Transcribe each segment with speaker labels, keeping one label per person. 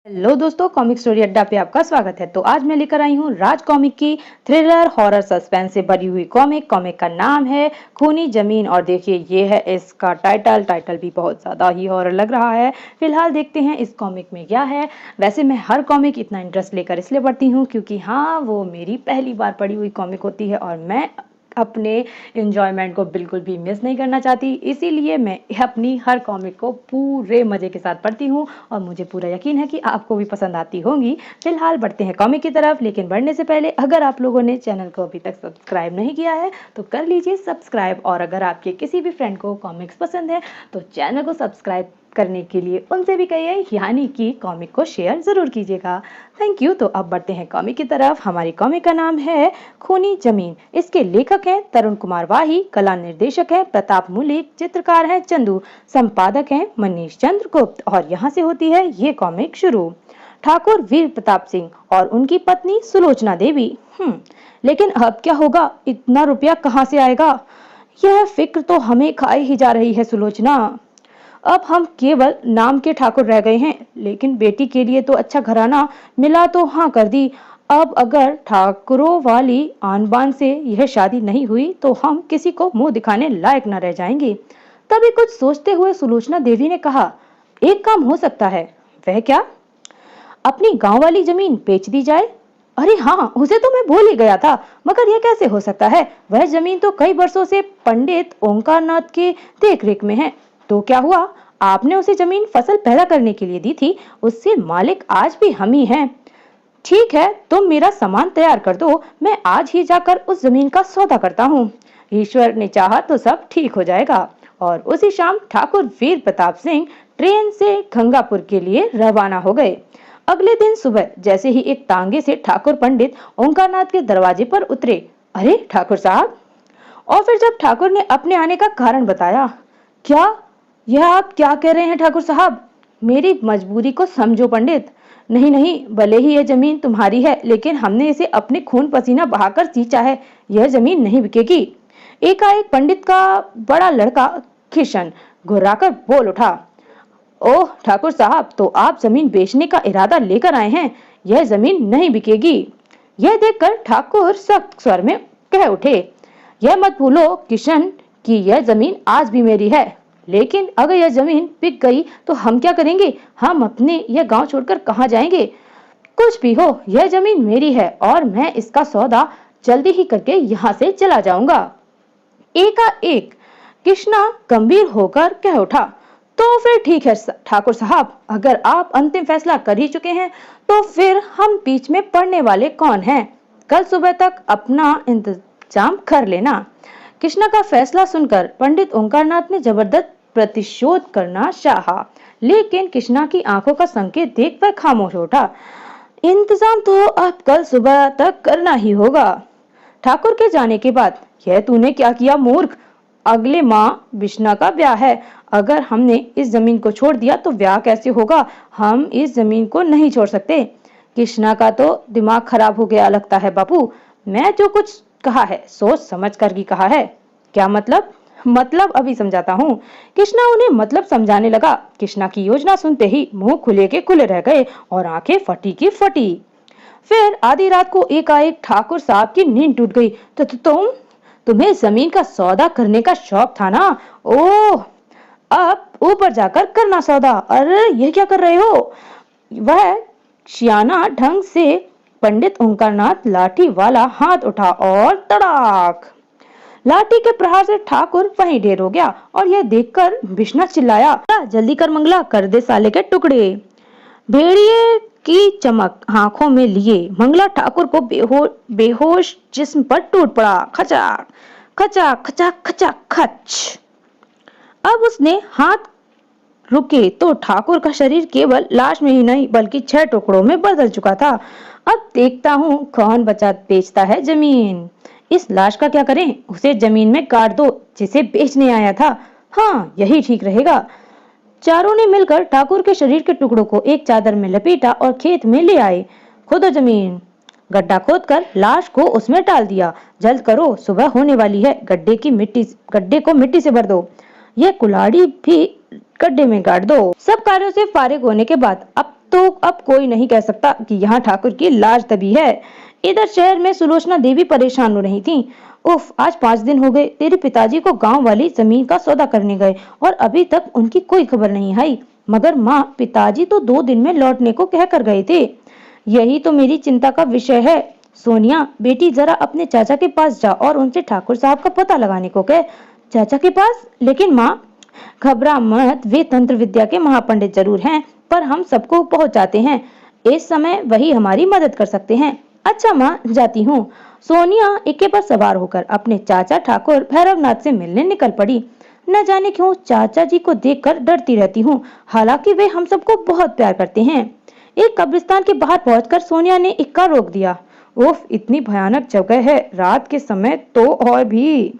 Speaker 1: Hello दोस्तों, comic story अड्डा पे आपका स्वागत है। तो आज मैं लेकर आई हूँ राज कॉमिक की थ्रिलर हॉरर सस्पेंस से भरी हुई कॉमिक का नाम है खूनी जमीन। और देखिए, ये है इसका टाइटल भी बहुत ज़्यादा ही हॉरर लग रहा है। फिलहाल देखते हैं इस कॉमिक में क्या है। वैसे मैं हर कॉमिक इतना इंटरेस्ट लेकर इसलिए पढ़ती हूँ क्योंकि हाँ, वो मेरी पहली बार पढ़ी हुई कॉमिक होती है और मैं अपने एंजॉयमेंट को बिल्कुल भी मिस नहीं करना चाहती। इसीलिए मैं अपनी हर कॉमिक को पूरे मज़े के साथ पढ़ती हूँ और मुझे पूरा यकीन है कि आपको भी पसंद आती होंगी। फिलहाल बढ़ते हैं कॉमिक की तरफ, लेकिन बढ़ने से पहले अगर आप लोगों ने चैनल को अभी तक सब्सक्राइब नहीं किया है तो कर लीजिए सब्सक्राइब। और अगर आपके किसी भी फ्रेंड को कॉमिक्स पसंद है तो चैनल को सब्सक्राइब करने के लिए उनसे भी कहिए, यानी कि कॉमिक को शेयर ज़रूर कीजिएगा। Thank you. तो अब बढ़ते हैं कॉमिक की तरफ। हमारी कॉमिक का नाम है खूनी जमीन। इसके लेखक हैं तरुण कुमार वाही, कला निर्देशक हैं प्रताप मुलिक, चित्रकार हैं चंदू, संपादक हैं मनीष चंद्र गुप्त। और यहाँ से होती है ये कॉमिक शुरू। ठाकुर वीर प्रताप सिंह और उनकी पत्नी सुलोचना देवी। लेकिन अब क्या होगा? इतना रुपया कहाँ से आएगा? यह फिक्र तो हमें खाए ही जा रही है सुलोचना। अब हम केवल नाम के ठाकुर रह गए हैं, लेकिन बेटी के लिए तो अच्छा घराना मिला तो हाँ कर दी। अब अगर ठाकुरों वाली आन बान से यह शादी नहीं हुई तो हम किसी को मुंह दिखाने लायक न रह जाएंगे। तभी कुछ सोचते हुए सुलोचना देवी ने कहा, एक काम हो सकता है। वह क्या? अपनी गांव वाली जमीन बेच दी जाए। अरे हाँ, उसे तो मैं भूल ही गया था। मगर यह कैसे हो सकता है? वह जमीन तो कई वर्षों से पंडित ओंकारनाथ के देखरेख में है। तो क्या हुआ? आपने उसे जमीन फसल पैदा करने के लिए दी थी। उससे मालिक आज भी हम ही हैं। ठीक है, तुम मेरा सामान तैयार कर दो, मैं आज ही जाकर उस जमीन का सौदा करता हूँ। ईश्वर ने चाहा तो सब ठीक हो जाएगा। और उसी शाम ठाकुर वीर प्रताप सिंह ट्रेन से गंगापुर के लिए रवाना हो गए। अगले दिन सुबह जैसे ही एक तांगे से ठाकुर पंडित ओंकारनाथ के दरवाजे पर उतरे। अरे ठाकुर साहब! और फिर जब ठाकुर ने अपने आने का कारण बताया। क्या? यह आप क्या कह रहे हैं ठाकुर साहब? मेरी मजबूरी को समझो पंडित। नहीं नहीं, भले ही यह जमीन तुम्हारी है, लेकिन हमने इसे अपने खून पसीना बहाकर सींचा है। यह जमीन नहीं बिकेगी। एकाएक पंडित का बड़ा लड़का किशन घुर्राकर बोल उठा। ओह ठाकुर साहब, तो आप जमीन बेचने का इरादा लेकर आए हैं। यह जमीन नहीं बिकेगी। यह देखकर ठाकुर सख्त स्वर में कह उठे, यह मत भूलो किशन कि यह जमीन आज भी मेरी है। लेकिन अगर यह जमीन बिक गई तो हम क्या करेंगे? हम अपने यह गांव छोड़कर कहां जाएंगे? कुछ भी हो, यह जमीन मेरी है और मैं इसका सौदा जल्दी ही करके यहाँ से चला जाऊंगा। एकाएक कृष्णा गंभीर होकर कह उठा, तो फिर ठीक है ठाकुर साहब, अगर आप अंतिम फैसला कर ही चुके हैं तो फिर हम बीच में पड़ने वाले कौन हैं? कल सुबह तक अपना इंतजाम कर लेना। कृष्णा का फैसला सुनकर पंडित ओंकारनाथ ने जबरदस्त प्रतिशोध करना चाहा, लेकिन कृष्णा की आंखों का संकेत देख वह खामोश उठा। इंतजाम तो अब कल सुबह तक करना ही होगा। ठाकुर के जाने के बाद, यह तूने क्या किया मूर्ख? अगले माह बिश्ना का ब्याह है। अगर हमने इस जमीन को छोड़ दिया तो ब्याह कैसे होगा? हम इस जमीन को नहीं छोड़ सकते। कृष्णा का तो दिमाग खराब हो गया लगता है बापू। मैं जो कुछ कहा है सोच समझ कर ही कहा है। क्या मतलब? मतलब अभी समझाता हूँ। कृष्णा उन्हें मतलब समझाने लगा। कृष्णा की योजना सुनते ही मुंह खुले के खुले रह गए और आंखें फटी की फटी। फिर आधी रात को एकाएक ठाकुर साहब की नींद टूट गई। तो तुम्हें जमीन का सौदा करने का शौक था ना? ओह, अब ऊपर जाकर करना सौदा। अरे ये क्या कर रहे हो? वह सियाना ढंग से पंडित ओंकारनाथ लाठी वाला हाथ उठा और तड़ाक! लाठी के प्रहार से ठाकुर वहीं ढेर हो गया। और यह देखकर बिश्ना चिल्लाया, जल्दी कर मंगला, कर दे साले के टुकड़े। भेड़िए की चमक आंखों में लिए मंगला ठाकुर को बेहोश जिस्म पर टूट पड़ा। खचा खचा खचा खचा खच। अब उसने हाथ रुके तो ठाकुर का शरीर केवल लाश में ही नहीं बल्कि 6 टुकड़ों में बदल चुका था। अब देखता हूँ कौन बेचता है जमीन। इस लाश का क्या करें? उसे जमीन में गाड़ दो जिसे बेचने आया था। हाँ, यही ठीक रहेगा। चारों ने मिलकर ठाकुर के शरीर के टुकड़ों को एक चादर में लपेटा और खेत में ले आए। खोदो जमीन। गड्ढा खोदकर लाश को उसमें डाल दिया। जल्द करो, सुबह होने वाली है। गड्ढे को मिट्टी से भर दो। यह कुल्हाड़ी भी गड्ढे में गाड़ दो। सब कार्यों से फारिग होने के बाद अब तो अब कोई नहीं कह सकता कि यहाँ ठाकुर की लाज तभी है। इधर शहर में सुलोचना देवी परेशान हो रही थी। उफ, आज 5 दिन हो गए तेरे पिताजी को गांव वाली जमीन का सौदा करने गए और अभी तक उनकी कोई खबर नहीं आई। मगर माँ, पिताजी तो 2 दिन में लौटने को कह कर गए थे। यही तो मेरी चिंता का विषय है। सोनिया बेटी, जरा अपने चाचा के पास जा और उनसे ठाकुर साहब का पता लगाने को कह। चाचा के पास? लेकिन माँ, घबरा मत, वे तंत्र विद्या के महापंडित जरूर हैं, पर हम सबको पहुंचाते हैं। इस समय वही हमारी मदद कर सकते हैं। अच्छा माँ, जाती हूँ। सोनिया इक्के पर सवार होकर अपने चाचा ठाकुर भैरवनाथ से मिलने निकल पड़ी। न जाने क्यों चाचा जी को देखकर डरती रहती हूँ, हालांकि वे हम सबको बहुत प्यार करते हैं। एक कब्रिस्तान के बाहर पहुंचकर सोनिया ने इक्का रोक दिया। उफ, इतनी भयानक जगह है, रात के समय तो और भी।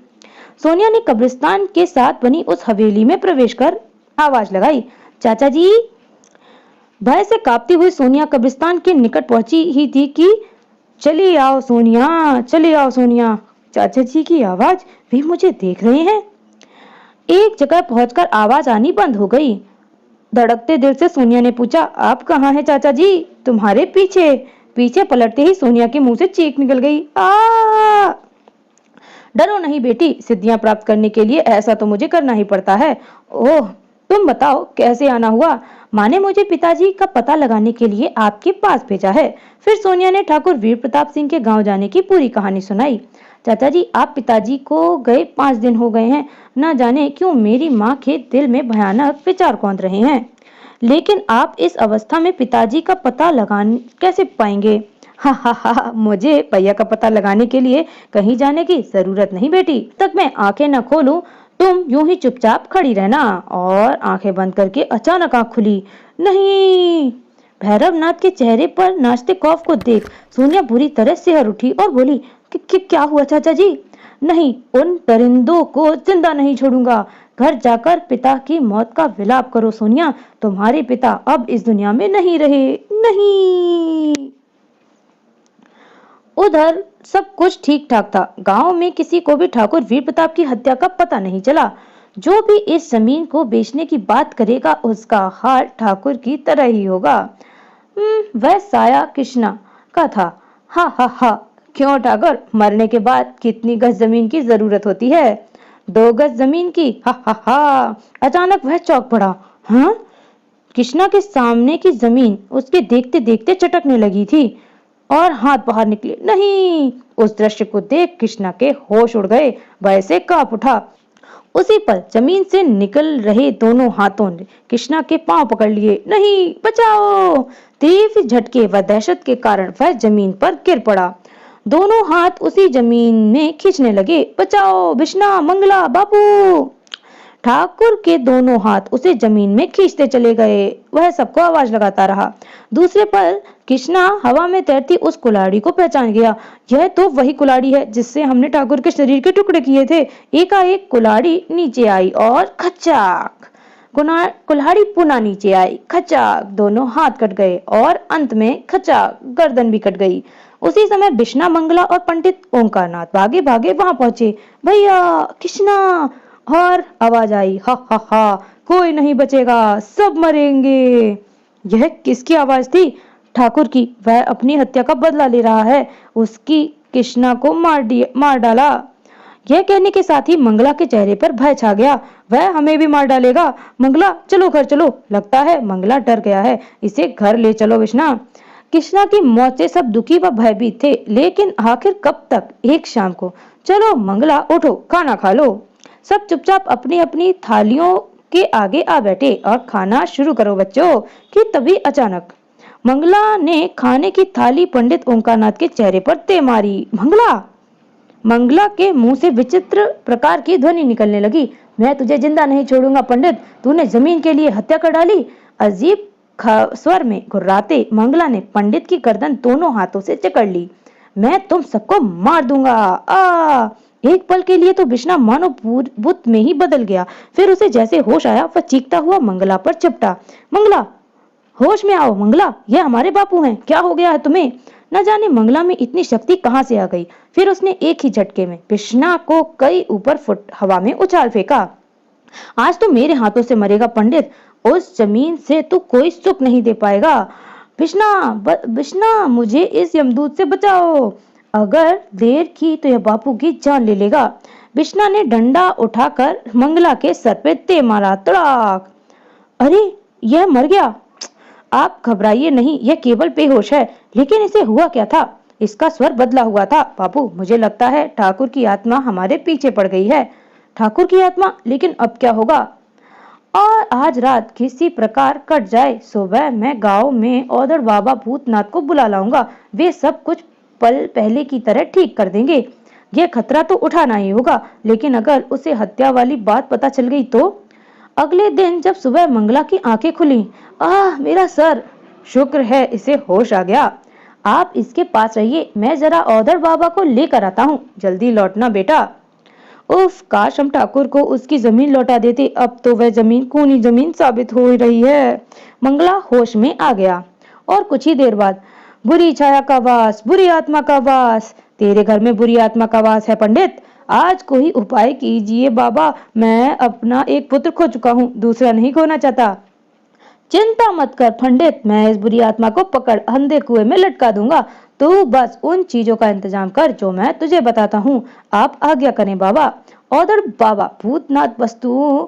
Speaker 1: सोनिया ने कब्रिस्तान के साथ बनी उस हवेली में प्रवेश कर आवाज लगाई, चाचा जी। भय से कांपती हुई सोनिया कब्रिस्तान के निकट पहुंची ही थी कि चली आओ सोनिया, चली आओ सोनिया। चाचा जी की आवाज, वे मुझे देख रहे हैं। एक जगह पहुंचकर आवाज आनी बंद हो गई। धड़कते दिल से सोनिया ने पूछा, आप कहाँ हैं चाचा जी? तुम्हारे पीछे। पीछे पलटते ही सोनिया के मुंह से चीख निकल गई, आ! डरो नहीं बेटी, सिद्धियां प्राप्त करने के लिए ऐसा तो मुझे करना ही पड़ता है। ओह, तुम बताओ कैसे आना हुआ? माँ ने मुझे पिताजी का पता लगाने के लिए आपके पास भेजा है। फिर सोनिया ने ठाकुर वीर प्रताप सिंह के गांव जाने की पूरी कहानी सुनाई। चाचा जी, आप पिताजी को गए 5 दिन हो गए हैं। न जाने क्यों मेरी माँ के दिल में भयानक विचार कौंध रहे हैं। लेकिन आप इस अवस्था में पिताजी का पता लगाने कैसे पाएंगे? हा हा हा, मुझे भैया का पता लगाने के लिए कहीं जाने की जरूरत नहीं बेटी। तक मैं आंखें न खोलूं, तुम यूं ही चुपचाप खड़ी रहना। और आंखें बंद करके अचानक आंख खुली। नहीं! भैरवनाथ के चेहरे पर नाचते खौफ को देख सोनिया बुरी तरह सिहर उठी और बोली, क्या हुआ चाचा जी? नहीं, उन दरिंदों को जिंदा नहीं छोड़ूंगा। घर जाकर पिता की मौत का विलाप करो सोनिया। तुम्हारे पिता अब इस दुनिया में नहीं रहे। नहीं। उधर सब कुछ ठीक ठाक था। गांव में किसी को भी ठाकुर वीर प्रताप की हत्या का पता नहीं चला। जो भी इस जमीन को बेचने की बात करेगा उसका हाल ठाकुर की तरह ही होगा। वह साया कृष्णा का था। हा हा हा, क्यों ठाकुर, मरने के बाद कितनी गज जमीन की जरूरत होती है? 2 गज जमीन की। हा हा हा। अचानक वह चौंक पड़ा। हाँ, कृष्णा के सामने की जमीन उसके देखते देखते चटकने लगी थी और हाथ बाहर निकले। नहीं! उस दृश्य को देख कृष्णा के होश उड़ गए। वैसे कांप उठा। उसी पल जमीन से निकल रहे दोनों हाथों ने कृष्णा के पांव पकड़ लिए। नहीं, बचाओ! तीव्र झटके व दहशत के कारण वह जमीन पर गिर पड़ा। दोनों हाथ उसी जमीन में खींचने लगे। बचाओ, बिश्ना, मंगला, बापू! ठाकुर के दोनों हाथ उसे जमीन में खींचते चले गए। वह सबको आवाज लगाता रहा। दूसरे पल कृष्णा हवा में तैरती उस कुल्हाड़ी को पहचान गया। यह तो वही कुल्हाड़ी है जिससे हमने ठाकुर के शरीर के टुकड़े किए थे। एकाएक कुल्हाड़ी नीचे आई और खचाक, कुल्हाड़ी पुनः नीचे आई। खचाक, दोनों हाथ कट गए और अंत में खचाक, गर्दन भी कट गई। उसी समय बिश्ना, मंगला और पंडित ओंकारनाथ भागे भागे वहां पहुंचे। भैया, कृष्णा! और आवाज आई, हा हा हा, कोई नहीं बचेगा, सब मरेंगे। यह किसकी आवाज थी? ठाकुर की। वह अपनी हत्या का बदला ले रहा है। उसकी कृष्णा को मार डाला। यह कहने के साथ ही मंगला के चेहरे पर भय छा गया। वह हमें भी मार डालेगा। मंगला, चलो घर चलो। लगता है मंगला डर गया है। इसे घर ले चलो बिश्ना। कृष्णा की मौत से सब दुखी व भयभीत थे, लेकिन आखिर कब तक? एक शाम को, चलो मंगला, उठो, खाना खा लो। सब चुपचाप अपनी अपनी थालियों के आगे आ बैठे और खाना शुरू करो बच्चों। कि तभी अचानक मंगला ने खाने की थाली पंडित ओंकारनाथ के चेहरे पर दे मारी। मंगला! मंगला के मुंह से विचित्र प्रकार की ध्वनि निकलने लगी। मैं तुझे जिंदा नहीं छोड़ूंगा पंडित, तूने जमीन के लिए हत्या कर डाली। अजीब स्वर में घुर्राते मंगला ने पंडित की गर्दन दोनों हाथों से जकड़ ली। मैं तुम सबको मार दूंगा। आ! एक पल के लिए तो बिश्ना मानो बुत में ही बदल गया। फिर उसे जैसे होश आया, वह चीखता हुआ मंगला पर चिपटा। मंगला, होश में आओ मंगला, ये हमारे बापू हैं, क्या हो गया है तुम्हें? न जाने मंगला में इतनी शक्ति कहां से आ गई। फिर उसने एक ही झटके में बिश्ना को कई ऊपर फुट हवा में उछाल फेंका। आज तो मेरे हाथों से मरेगा पंडित। उस जमीन से तो कोई सुख नहीं दे पाएगा। बिश्ना, मुझे इस यमदूत से बचाओ। अगर देर की तो यह बापू की जान ले लेगा। बिश्ना ने डंडा उठाकर मंगला के सर पे दे मारा। तड़ाक! अरे, यह मर गया। आप घबराइए नहीं, यह केवल बेहोश है। लेकिन इसे हुआ क्या था? इसका स्वर बदला हुआ था। बापू, मुझे लगता है ठाकुर की आत्मा हमारे पीछे पड़ गई है। ठाकुर की आत्मा? लेकिन अब क्या होगा? और आज रात किसी प्रकार कट जाए, सुबह मैं गांव में औदड़ बाबा भूतनाथ को बुला लाऊंगा। वे सब कुछ पल पहले की तरह ठीक कर देंगे। यह खतरा तो उठाना ही होगा, लेकिन अगर उसे हत्या वाली बात पता चल गई तो? अगले दिन जब सुबह मंगला की आंखें खुली, आह, मेरा सर! शुक्र है इसे होश आ गया। आप इसके पास रहिए, मैं जरा औदड़ बाबा को लेकर आता हूँ। जल्दी लौटना बेटा। उफ, काश हम ठाकुर को उसकी जमीन लौटा देते। अब तो वह जमीन खूनी जमीन साबित हो रही है। मंगला होश में आ गया और कुछ ही देर बाद, बुरी छाया का वास, बुरी आत्मा का वास। तेरे घर में बुरी आत्मा का वास है पंडित। आज कोई उपाय कीजिए बाबा। मैं अपना एक पुत्र खो चुका हूँ, दूसरा नहीं खोना चाहता। चिंता मत कर पंडित, मैं इस बुरी आत्मा को पकड़ अंधे कुएं में लटका दूंगा। तू बस उन चीजों का इंतजाम कर जो मैं तुझे बताता हूँ। आप आज्ञा करें बाबा। औदड़ बाबा भूतनाथ वस्तुओं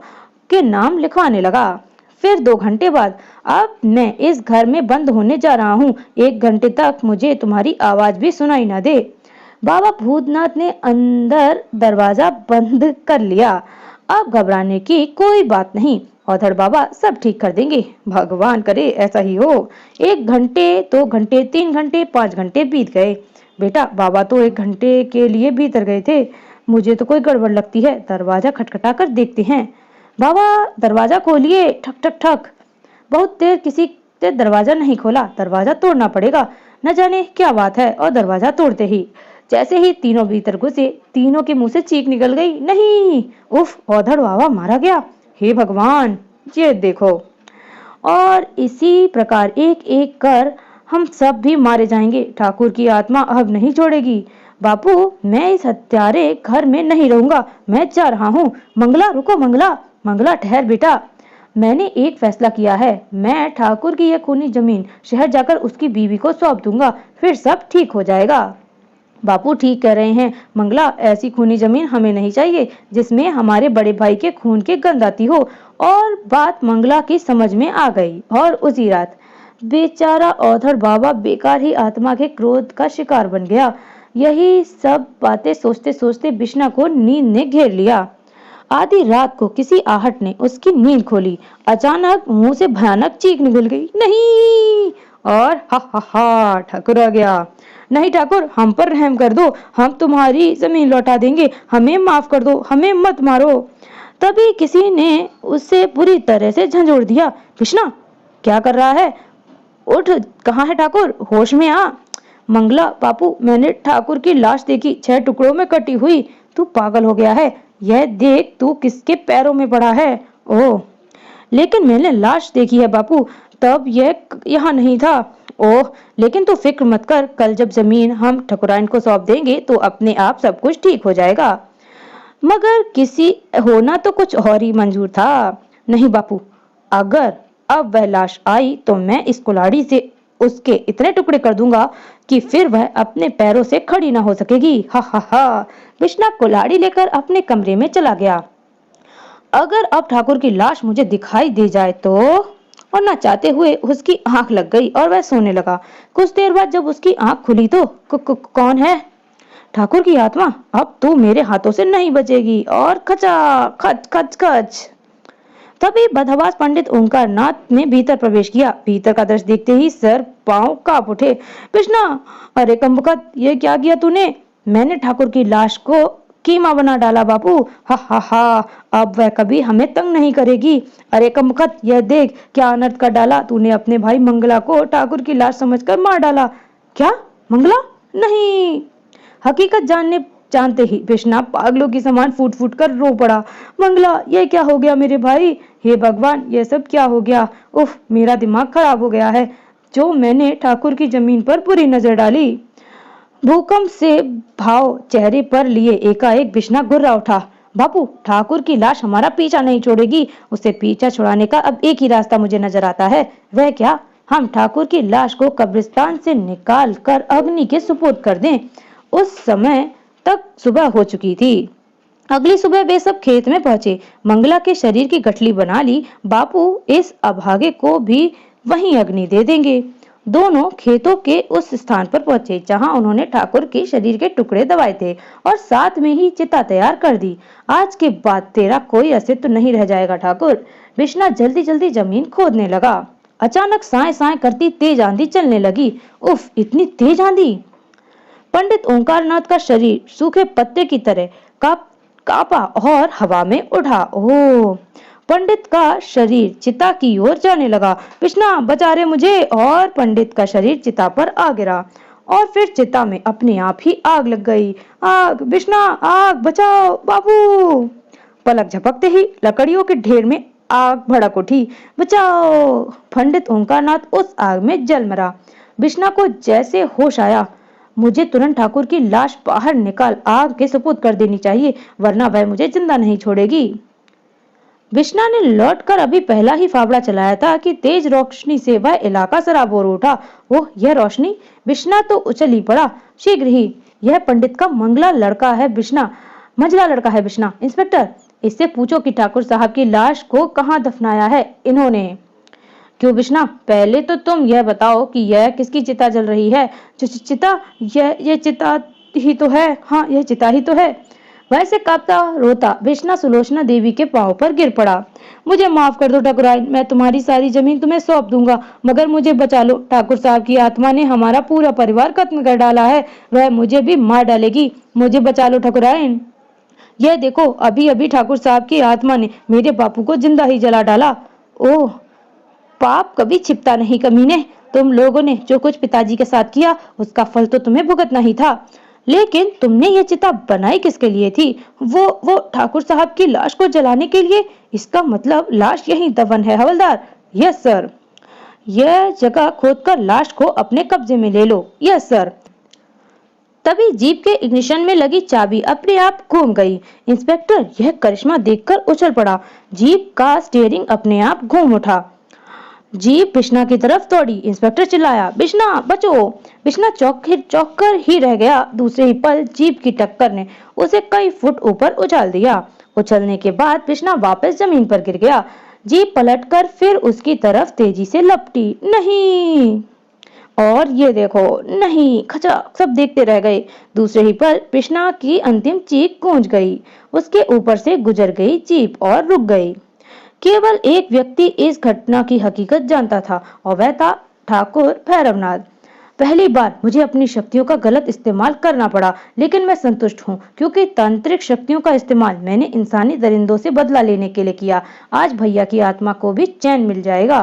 Speaker 1: के नाम लिखवाने लगा। फिर 2 घंटे बाद, अब मैं इस घर में बंद होने जा रहा हूँ। 1 घंटे तक मुझे तुम्हारी आवाज भी सुनाई ना दे। बाबा भूतनाथ ने अंदर दरवाजा बंद कर लिया। अब घबराने की कोई बात नहीं, औधड़ बाबा सब ठीक कर देंगे। भगवान करे ऐसा ही हो। 1 घंटे, 2 घंटे, 3 घंटे, 5 घंटे बीत गए। बेटा, बाबा तो 1 घंटे के लिए भीतर गए थे। मुझे तो कोई गड़बड़ लगती है। दरवाजा खटखटा कर देखते हैं। बाबा, दरवाजा खोलिए। ठक ठक ठक। बहुत देर किसी ने दरवाजा नहीं खोला। दरवाजा तोड़ना पड़ेगा। न जाने क्या बात है। और दरवाजा तोड़ते ही जैसे ही तीनों भीतर घुसे, तीनों के मुंह से चीख निकल गई, नहीं! उफ, औधड़ बाबा मारा गया। हे भगवान, ये देखो। और इसी प्रकार एक एक कर हम सब भी मारे जाएंगे। ठाकुर की आत्मा अब नहीं छोड़ेगी। बापू, मैं इस हत्यारे घर में नहीं रहूंगा। मैं जा रहा हूँ। मंगला, रुको मंगला। मंगला, ठहर बेटा। मैंने एक फैसला किया है। मैं ठाकुर की यह खूनी जमीन शहर जाकर उसकी बीवी को सौंप दूंगा। फिर सब ठीक हो जाएगा। बापू ठीक कह रहे हैं मंगला, ऐसी खूनी जमीन हमें नहीं चाहिए जिसमें हमारे बड़े भाई के खून की गंध आती हो। और बात मंगला की समझ में आ गई। और उसी रात बेचारा औधड़ बाबा बेकार ही आत्मा के क्रोध का शिकार बन गया। यही सब बातें सोचते सोचते बिश्ना को नींद ने घेर लिया। आधी रात को किसी आहट ने उसकी नींद खोली। अचानक मुंह से भयानक चीख निकल गई, नहीं! और हा हा हा, ठाकुर आ गया। नहीं ठाकुर, हम पर रहम कर दो। हम तुम्हारी जमीन लौटा देंगे। हमें माफ कर दो, हमें मत मारो। तभी किसी ने उसे बुरी तरह से झंझोड़ दिया। कृष्णा, क्या कर रहा है? उठ, कहाँ है ठाकुर? होश में आ। मंगला, बापू, मैंने ठाकुर की लाश देखी, 6 टुकड़ों में कटी हुई। तू पागल हो गया है। यह देख, तू किसके पैरों में पड़ा है। ओह, लेकिन मैंने लाश देखी है बापू, तब यह यहाँ नहीं था। ओह, लेकिन तू फिक्र मत कर। कल जब जमीन हम ठकुराइन को सौंप देंगे तो अपने आप सब कुछ ठीक हो जाएगा। मगर किसी होना तो कुछ और ही मंजूर था। नहीं बापू, अगर अब वह लाश आई तो मैं इस कुल्हाड़ी से उसके इतने टुकड़े कर दूंगा कि फिर वह अपने पैरों से खड़ी ना हो सकेगी। हा हा हा। बिश्ना कुल्हाड़ी लेकर अपने कमरे में चला गया। अगर अब ठाकुर की लाश मुझे दिखाई दे जाए तो? और न चाहते हुए उसकी आंख लग गई और वह सोने लगा। कुछ देर बाद जब उसकी आंख खुली तो कौन है? ठाकुर की आत्मा, अब तू मेरे हाथों से नहीं बचेगी। और खचा खच खच खच। तभी बदहवास पंडित ओंकार नाथ ने भीतर प्रवेश किया। भीतर का दृश्य देखते ही सर पांव कांप उठे। कृष्णा, अरे कमबख्त, ये क्या किया तूने? मैंने ठाकुर की लाश को कीमा बना डाला बापू। हा हा हा, अब वह कभी हमें तंग नहीं करेगी। अरे कमबख्त, यह देख क्या अनर्थ कर डाला तूने। अपने भाई मंगला को ठाकुर की लाश समझकर मार डाला। क्या? मंगला? नहीं! हकीकत जानते ही बिश्ना पागलों की समान फूट फूट कर रो पड़ा। मंगला, ये क्या हो गया मेरे भाई? हे भगवान, ये सब क्या हो गया? उफ, मेरा दिमाग खराब हो गया है। जो मैंने ठाकुर की जमीन पर बुरी नजर डाली। भूकंप से भाव चेहरे पर लिए एकाएक बिश्ना गुर्रा उठा। बापू, ठाकुर की लाश हमारा पीछा नहीं छोड़ेगी। उसे पीछा छुड़ाने का अब एक ही रास्ता मुझे नजर आता है। वह क्या? हम ठाकुर की लाश को कब्रिस्तान से निकाल कर अग्नि के सुपुर्द कर दें। उस समय तक सुबह हो चुकी थी। अगली सुबह वे सब खेत में पहुंचे, मंगला के शरीर की गठली बना ली। बापू, इस अभागे को भी वहीं अग्नि दे देंगे। दोनों खेतों के उस स्थान पर पहुंचे जहां उन्होंने ठाकुर के शरीर के टुकड़े दबाए थे और साथ में ही चिता तैयार कर दी। आज के बाद तेरा कोई अस्तित्व नहीं रह जाएगा ठाकुर। बिश्ना जल्दी जल्दी जमीन खोदने लगा। अचानक साए साए करती तेज आंधी चलने लगी। उफ, इतनी तेज आंधी! पंडित ओंकारनाथ का शरीर सूखे पत्ते की तरह कांपा और हवा में उड़ा। ओह! पंडित का शरीर चिता की ओर जाने लगा। कृष्णा, बचा रे मुझे! और पंडित का शरीर चिता पर आ गिरा और फिर चिता में अपने आप ही आग लग गई। आग! बिश्ना, आग! बचाओ बाबू! पलक झपकते ही लकड़ियों के ढेर में आग भड़क उठी। बचाओ! पंडित ओंकारनाथ उस आग में जल मरा। बिश्ना को जैसे होश आया। मुझे तुरंत ठाकुर की लाश बाहर निकाल आग के सुपुर्द कर देनी चाहिए, वरना वह मुझे जिंदा नहीं छोड़ेगी। बिश्ना ने लौटकर अभी पहला ही फावड़ा चलाया था कि तेज रोशनी से वह इलाका सराबोर उठा। ओह, यह रोशनी! बिश्ना तो उछल ही पड़ा। शीघ्र ही! यह पंडित का मंझला लड़का है बिश्ना। इंस्पेक्टर, इससे पूछो कि ठाकुर साहब की लाश को कहाँ दफनाया है इन्होंने। क्यों बिश्ना, पहले तो तुम यह बताओ कि यह किसकी चिता जल रही है। चिता? यह चिता ही तो है। हाँ, यह चिता ही तो है। वैसे कांपता रोता बिश्ना सुलोचना देवी के पांव पर गिर पड़ा। मुझे माफ कर दो ठाकुराइन, मैं तुम्हारी सारी जमीन तुम्हें सौंप दूंगा, मगर मुझे बचा लो। ठाकुर साहब की आत्मा ने हमारा पूरा परिवार खत्म कर डाला है, वह मुझे भी मार डालेगी। मुझे बचा लो ठाकुराइन। यह देखो, अभी अभी ठाकुर साहब की आत्मा ने मेरे बापू को जिंदा ही जला डाला। ओह, पाप कभी छिपता नहीं कमीने। तुम लोगों ने जो कुछ पिताजी के साथ किया उसका फल तो तुम्हें भुगतना ही था। लेकिन तुमने ये चिता बनाई किसके लिए थी? वो ठाकुर साहब की लाश को जलाने के लिए। इसका मतलब लाश यहीं दफन है हवलदार। Yes sir. यह जगह खोदकर लाश को अपने कब्जे में ले लो। Yes sir. तभी जीप के इग्निशन में लगी चाबी अपने आप घूम गई। इंस्पेक्टर यह करिश्मा देखकर उछल पड़ा। जीप का स्टीयरिंग अपने आप घूम उठा। जीप बिश्ना की तरफ दौड़ी। इंस्पेक्टर चिल्लाया, बिश्ना बचो! बिश्ना चौंक कर ही रह गया। दूसरे ही पल जीप की टक्कर ने उसे कई फुट ऊपर उछाल दिया। उछलने के बाद बिश्ना वापस जमीन पर गिर गया। जीप पलटकर फिर उसकी तरफ तेजी से लपटी। नहीं! और ये देखो, नहीं! खचाक! सब देखते रह गए। दूसरे ही पल बिश्ना की अंतिम चीख गूंज गई। उसके ऊपर से गुजर गई जीप और रुक गई। केवल एक व्यक्ति इस घटना की हकीकत जानता था और वह था ठाकुर भैरवनाथ। पहली बार मुझे अपनी शक्तियों का गलत इस्तेमाल करना पड़ा, लेकिन मैं संतुष्ट हूँ क्योंकि तांत्रिक शक्तियों का इस्तेमाल मैंने इंसानी दरिंदों से बदला लेने के लिए किया। आज भैया की आत्मा को भी चैन मिल जाएगा।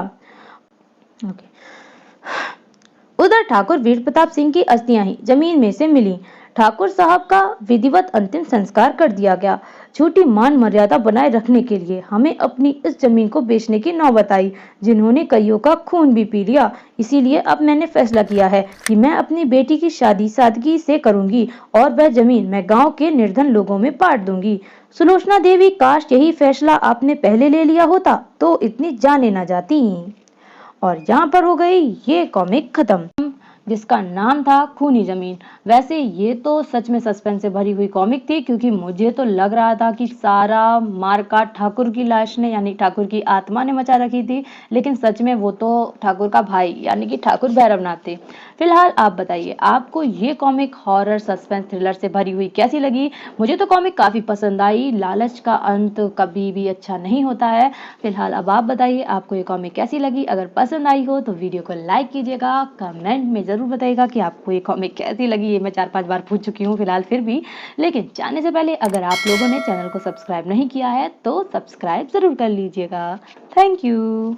Speaker 1: उधर ठाकुर वीर प्रताप सिंह की अस्थियां ही जमीन में से मिली। ठाकुर साहब का विधिवत अंतिम संस्कार कर दिया गया। झूठी मान मर्यादा बनाए रखने के लिए हमें अपनी इस जमीन को बेचने की नौबत आई, जिन्होंने कईयों का खून भी पी लिया। इसीलिए अब मैंने फैसला किया है कि मैं अपनी बेटी की शादी सादगी से करूंगी और वह जमीन मैं गांव के निर्धन लोगों में बांट दूंगी। सुलोचना देवी, काश यही फैसला आपने पहले ले लिया होता तो इतनी जाने न जाती। और यहाँ पर हो गई ये कॉमिक खत्म, जिसका नाम था खूनी जमीन। वैसे ये तो सच में सस्पेंस से भरी हुई कॉमिक थी, क्योंकि मुझे तो लग रहा था कि सारा मारकाट ठाकुर की लाश ने यानी ठाकुर की आत्मा ने मचा रखी थी, लेकिन सच में वो तो ठाकुर का भाई यानी कि ठाकुर भैरवनाथ थे। फिलहाल आप बताइए, आपको ये कॉमिक हॉरर सस्पेंस थ्रिलर से भरी हुई कैसी लगी? मुझे तो कॉमिक काफी पसंद आई। लालच का अंत कभी भी अच्छा नहीं होता है। फिलहाल अब आप बताइए, आपको ये कॉमिक कैसी लगी? अगर पसंद आई हो तो वीडियो को लाइक कीजिएगा, कमेंट में जरूर बताइएगा कि आपको ये कॉमिक कैसी लगी। ये मैं 4-5 बार पूछ चुकी हूँ फिलहाल फिर भी। लेकिन जाने से पहले अगर आप लोगों ने चैनल को सब्सक्राइब नहीं किया है तो सब्सक्राइब जरूर कर लीजिएगा। Thank you.